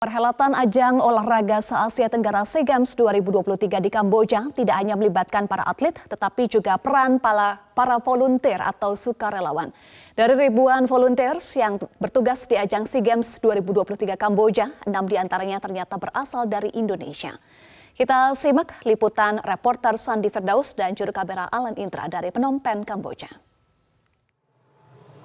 Perhelatan ajang olahraga se-Asia Tenggara SEA Games 2023 di Kamboja tidak hanya melibatkan para atlet, tetapi juga peran para volunteer atau sukarelawan. Dari ribuan volunteers yang bertugas di ajang SEA Games 2023 Kamboja, 6 diantaranya ternyata berasal dari Indonesia. Kita simak liputan reporter Sandi Firdaus dan juru kamera Alan Indra dari Phnom Penh, Kamboja.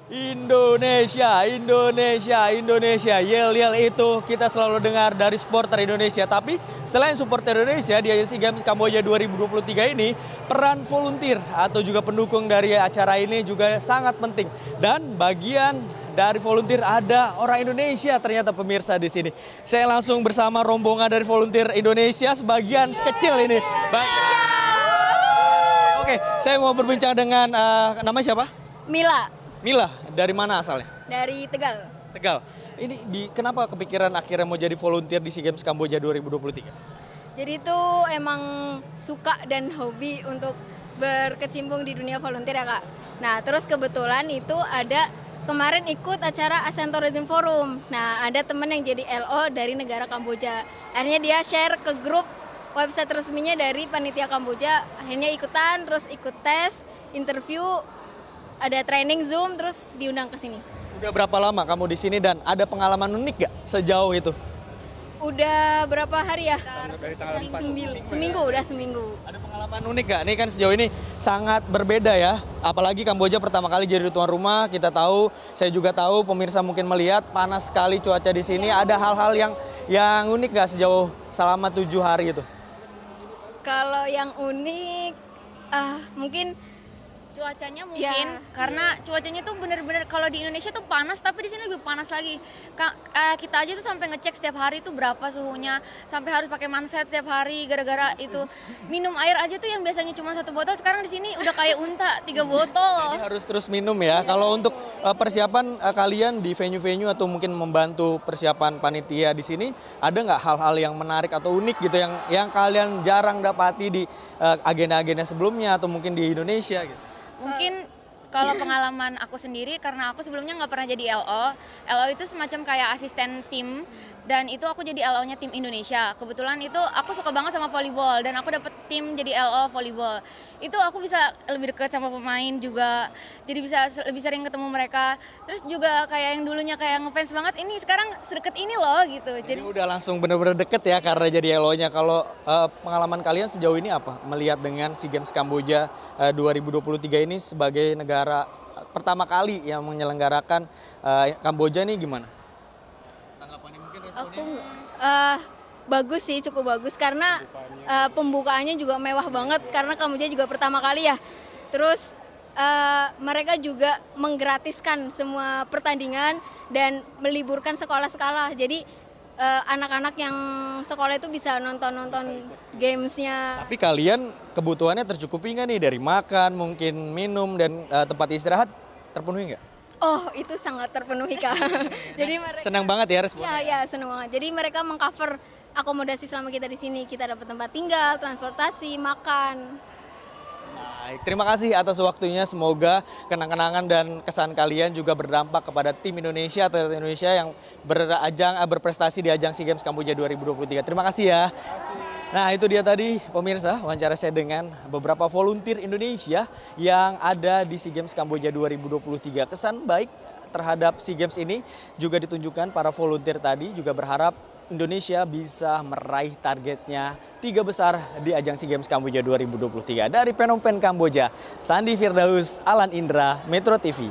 Indonesia, Indonesia, Indonesia, yel-yel itu kita selalu dengar dari supporter Indonesia. Tapi selain supporter Indonesia di SEA Games Kamboja 2023 ini, peran volunteer atau juga pendukung dari acara ini juga sangat penting. Dan bagian dari volunteer ada orang Indonesia ternyata pemirsa di sini. Saya langsung bersama rombongan dari volunteer Indonesia, sebagian kecil ini. Oke, saya mau berbincang dengan nama siapa? Mila. Mila, dari mana asalnya? Dari Tegal. Tegal. Ini kenapa kepikiran akhirnya mau jadi volunteer di SEA Games Kamboja 2023? Jadi itu emang suka dan hobi untuk berkecimpung di dunia volunteer ya Kak. Nah terus kebetulan itu ada kemarin ikut acara ASEAN Tourism Forum. Nah ada temen yang jadi LO dari negara Kamboja. Akhirnya dia share ke grup website resminya dari panitia Kamboja. Akhirnya ikutan, terus ikut tes, interview, ada training Zoom, terus diundang ke sini. Udah berapa lama kamu di sini dan ada pengalaman unik gak sejauh itu? Udah berapa hari ya? Dari tanggal 4. Seminggu, udah seminggu. Ada pengalaman unik gak? Ini kan sejauh ini sangat berbeda ya. Apalagi Kamboja pertama kali jadi tuan rumah, kita tahu, saya juga tahu, pemirsa mungkin melihat panas sekali cuaca di sini. Ada hal-hal yang unik gak sejauh selama 7 hari itu? Kalau yang unik, mungkin cuacanya mungkin ya. Karena cuacanya tuh bener-bener kalau di Indonesia tuh panas, tapi di sini lebih panas lagi. Kita aja tuh sampai ngecek setiap hari tuh berapa suhunya, sampai harus pakai manset setiap hari gara-gara itu. Minum air aja tuh yang biasanya cuma 1 botol, sekarang di sini udah kayak unta 3 botol. Jadi harus terus minum ya. Kalau untuk persiapan kalian di venue-venue atau mungkin membantu persiapan panitia di sini, ada nggak hal-hal yang menarik atau unik gitu yang kalian jarang dapati di agenda-agenda sebelumnya atau mungkin di Indonesia gitu? Mungkin kalau pengalaman aku sendiri, karena aku sebelumnya nggak pernah jadi LO. LO itu semacam kayak asisten tim, dan itu aku jadi LO-nya tim Indonesia. Kebetulan itu aku suka banget sama volleyball, dan aku dapet tim jadi LO volleyball. Itu aku bisa lebih dekat sama pemain juga, jadi bisa lebih sering ketemu mereka. Terus juga kayak yang dulunya kayak ngefans banget, ini sekarang sedekat ini loh gitu. Jadi udah langsung bener-bener deket ya karena jadi LO-nya. Kalau pengalaman kalian sejauh ini apa? Melihat dengan SEA Games Kamboja 2023 ini sebagai negara pertama kali yang menyelenggarakan Kamboja ini gimana? Tanggapannya mungkin responnya? Bagus sih, cukup bagus karena pembukaannya juga mewah banget karena Kamboja juga pertama kali ya. Terus mereka juga menggratiskan semua pertandingan dan meliburkan sekolah-sekolah. Jadi anak-anak yang sekolah itu bisa nonton gamesnya. Tapi kalian kebutuhannya tercukupi nggak nih dari makan, mungkin minum dan tempat istirahat terpenuhi nggak? Oh itu sangat terpenuhi Kak. Jadi mereka Senang banget ya responnya. Ya senang banget. Jadi mereka mengcover akomodasi selama kita di sini. Kita dapat tempat tinggal, transportasi, makan. Baik, terima kasih atas waktunya. Semoga kenang-kenangan dan kesan kalian juga berdampak kepada tim Indonesia atau Indonesia yang berprestasi di ajang SEA Games Kamboja 2023. Terima kasih ya. Nah itu dia tadi pemirsa wawancara saya dengan beberapa volunteer Indonesia yang ada di SEA Games Kamboja 2023. Kesan baik terhadap SEA Games ini juga ditunjukkan para volunteer tadi, juga berharap Indonesia bisa meraih targetnya 3 besar di ajang SEA Games Kamboja 2023. Dari Phnom Penh, Kamboja, Sandi Firdaus, Alan Indra, Metro TV.